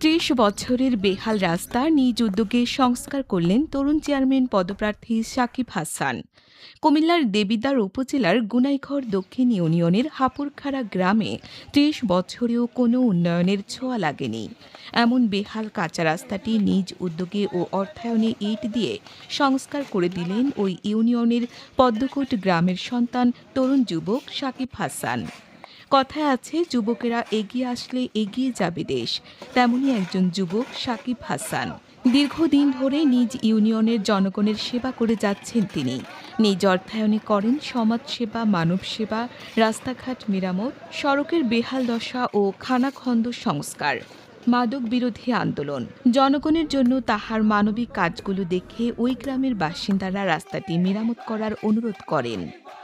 ৩০ বছরের বেহাল রাস্তা নিজ উদ্যোগে সংস্কার করলেন তরুণ চেয়ারম্যান পদপ্রার্থী সাকিব হাসান। কুমিল্লার দেবিদ্বার উপজেলার গুনাইঘর দক্ষিণ ইউনিয়নের হাপুরখাড়া গ্রামে ৩০ বছরেও কোনো উন্নয়নের ছোঁয়া লাগেনি। এমন বেহাল কাঁচা রাস্তাটি নিজ উদ্যোগে ও অর্থায়নে ইট দিয়ে সংস্কার করে দিলেন ওই ইউনিয়নের পদ্মকোট গ্রামের সন্তান তরুণ যুবক সাকিব হাসান। কথায় আছে, যুবকেরা এগিয়ে আসলে এগিয়ে যাবে দেশ। তেমনই একজন যুবক সাকিব হাসান। দীর্ঘদিন ধরে নিজ ইউনিয়নের জনগণের সেবা করে যাচ্ছেন তিনি। নিজ অর্থায়নে করেন সমাজসেবা, মানব সেবা, রাস্তাঘাট মেরামত, সড়কের বেহাল দশা ও খানাখন্দ সংস্কার, মাদক বিরোধী আন্দোলন। জনগণের জন্য তাহার মানবিক কাজগুলো দেখে ওই গ্রামের বাসিন্দারা রাস্তাটি মেরামত করার অনুরোধ করেন।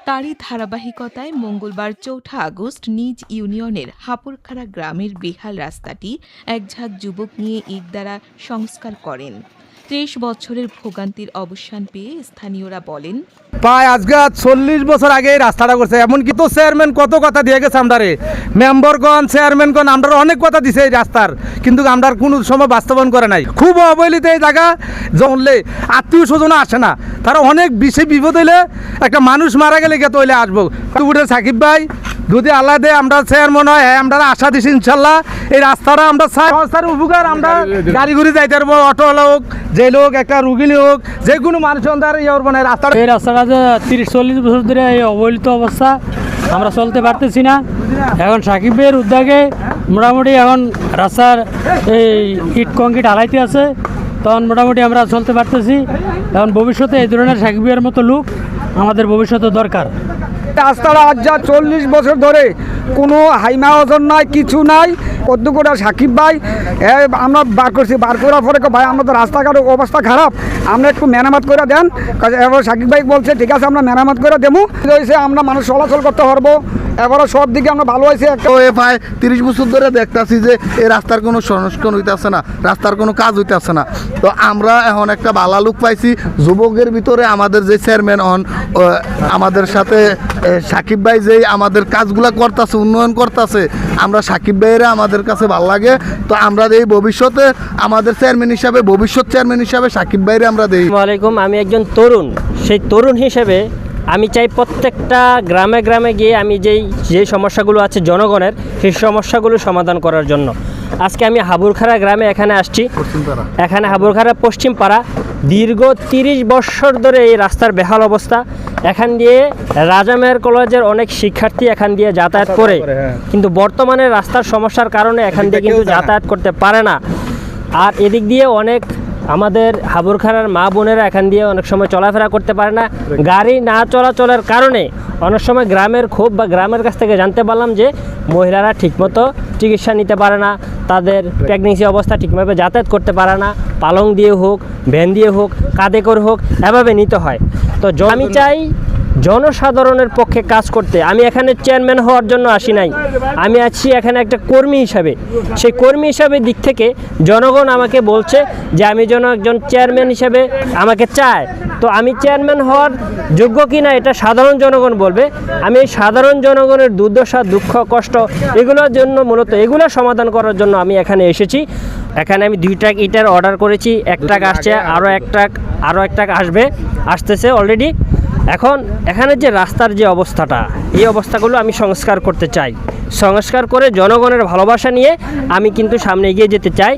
তারই ধারাবাহিকতায় মঙ্গলবার ৪ আগস্ট নিজ ইউনিয়নের হাপুরখাড়া গ্রামের বেহাল রাস্তাটি একঝাঁক যুবক নিয়ে ইট দ্বারা সংস্কার করেন। ৩০ বছরের ভোগান্তির অবসান পেয়ে স্থানীয়রা বলেন, প্রায় আজকে ৪০ বছর আগে এই রাস্তাটা করছে। এমনকি তো চেয়ারম্যান কত কথা দিয়ে গেছে আমরারে, মেম্বরগণ চেয়ারম্যানগণ আমরা অনেক কথা দিছে এই রাস্তার, কিন্তু আমরা কোনো সময় বাস্তবায়ন করে নাই। খুব অবহেলিত এই জায়গা, জমলে আত্মীয় স্বজন আসে না, তারা অনেক বেশি বিপদ হইলে একটা মানুষ মারা গেলে গেতে হইলে আসবো। তুবুরে সাকিব ভাই যদি আল্লাহ দেয় আমরা চেয়ারম্যান হয়, আমরা আশা দিছি ইনশাল্লাহ এই রাস্তাটা আমরা চাই রাস্তার উপকার। আমরা গাড়ি ঘুরে যাইতে পারবো, অটোওয়ালা হোক, যে লোক একটা রুগী হোক, যে কোনো মানুষ মানে রাস্তাটা এই রাস্তাটা ৩০-৪০ বছর ধরে এই অবহেলিত অবস্থা, আমরা চলতে পারতেছি না। এখন সাকিবের উদ্যোগে মোটামুটি এখন রাস্তার এই ইট কংক্রিট হালাইতে আছে, তখন মোটামুটি আমরা চলতে পারতেছি। এখন ভবিষ্যতে এই ধরনের সাকিবের মতো লোক আমাদের ভবিষ্যতে দরকার। রাস্তাটা আজ যা ৪০ বছর ধরে কোনো হাইমা ওজন নাই, কিছু নাই। পদ্মকোটা সাকিব ভাই আমরা বার করছি, বার করার পরে ভাই আমাদের রাস্তাঘাটের অবস্থা খারাপ, আমরা একটু মেরামত করে দেন। এবার সাকিব ভাই বলছে ঠিক আছে আমরা মেরামত করে দেবো, হয়েছে আমরা মানুষ চলাচল করতে পারবো। এবারে সব দিকে আমরা ভালো হয়েছে। একটা প্রায় ৩০ বছর ধরে দেখতেছি যে এই রাস্তার কোনো সংস্কার হইতেছে না, রাস্তার কোনো কাজ হইতেছে না। তো আমরা এখন একটা ভালো লোক পাইছি যুবকের ভিতরে, আমাদের যে চেয়ারম্যান হন আমাদের সাথে সাকিব ভাই যে আমাদের কাজগুলা করতেছে, উন্নয়ন করতেছে, আমরা সাকিব ভাইয়েরা আমাদের কাছে ভালো লাগে। তো আমরা এই ভবিষ্যতে আমাদের চেয়ারম্যান হিসাবে, ভবিষ্যৎ চেয়ারম্যান হিসাবে সাকিব ভাইরে আমরা দেই। আসসালামু আলাইকুম। আমি একজন তরুণ, সেই তরুণ হিসেবে আমি চাই প্রত্যেকটা গ্রামে গ্রামে গিয়ে আমি যেই সমস্যাগুলো আছে জনগণের, সেই সমস্যাগুলো সমাধান করার জন্য আজকে আমি হাবুরখাড়া গ্রামে এখানে আসছি। এখানে হাবুরখাড়া পশ্চিম পাড়া, দীর্ঘ ৩০ বছর ধরে এই রাস্তার বেহাল অবস্থা। এখান দিয়ে রাজা মেহের কলেজের অনেক শিক্ষার্থী এখান দিয়ে যাতায়াত করে, কিন্তু বর্তমানে রাস্তার সমস্যার কারণে এখান দিয়ে কিন্তু যাতায়াত করতে পারে না। আর এদিক দিয়ে অনেক আমাদের হাবুরখাড়ার মা বোনেরা এখান দিয়ে অনেক সময় চলাফেরা করতে পারে না। গাড়ি না চলাচলের কারণে অনেক সময় গ্রামের ক্ষোভ বা গ্রামের কাছ থেকে জানতে পারলাম যে মহিলারা ঠিকমতো চিকিৎসা নিতে পারে না, তাদের প্রেগনেন্সি অবস্থা ঠিকভাবে যাতায়াত করতে পারে না, পালং দিয়ে হোক, ভ্যান দিয়ে হোক, কাঁধে করে হোক, এভাবে নিতে হয়। তো আমি চাই জনসাধারণের পক্ষে কাজ করতে। আমি এখানে চেয়ারম্যান হওয়ার জন্য আসি নাই, আমি আছি এখানে একটা কর্মী হিসাবে। সেই কর্মী হিসাবে দিক থেকে জনগণ আমাকে বলছে যে আমি যেন একজন চেয়ারম্যান হিসাবে আমাকে চায়। তো আমি চেয়ারম্যান হওয়ার যোগ্য কিনা এটা সাধারণ জনগণ বলবে। আমি এই সাধারণ জনগণের দুর্দশা, দুঃখ, কষ্ট এগুলোর জন্য, মূলত এগুলো সমাধান করার জন্য আমি এখানে এসেছি। এখানে আমি 2 ট্রাক ইটার অর্ডার করেছি, 1 ট্রাক আসছে, আরও এক ট্রাক আসতেছে অলরেডি। এখন এখানে যে রাস্তার যে অবস্থাটা, এই অবস্থাগুলো আমি সংস্কার করতে চাই। সংস্কার করে জনগণের ভালোবাসা নিয়ে আমি কিন্তু সামনে এগিয়ে যেতে চাই।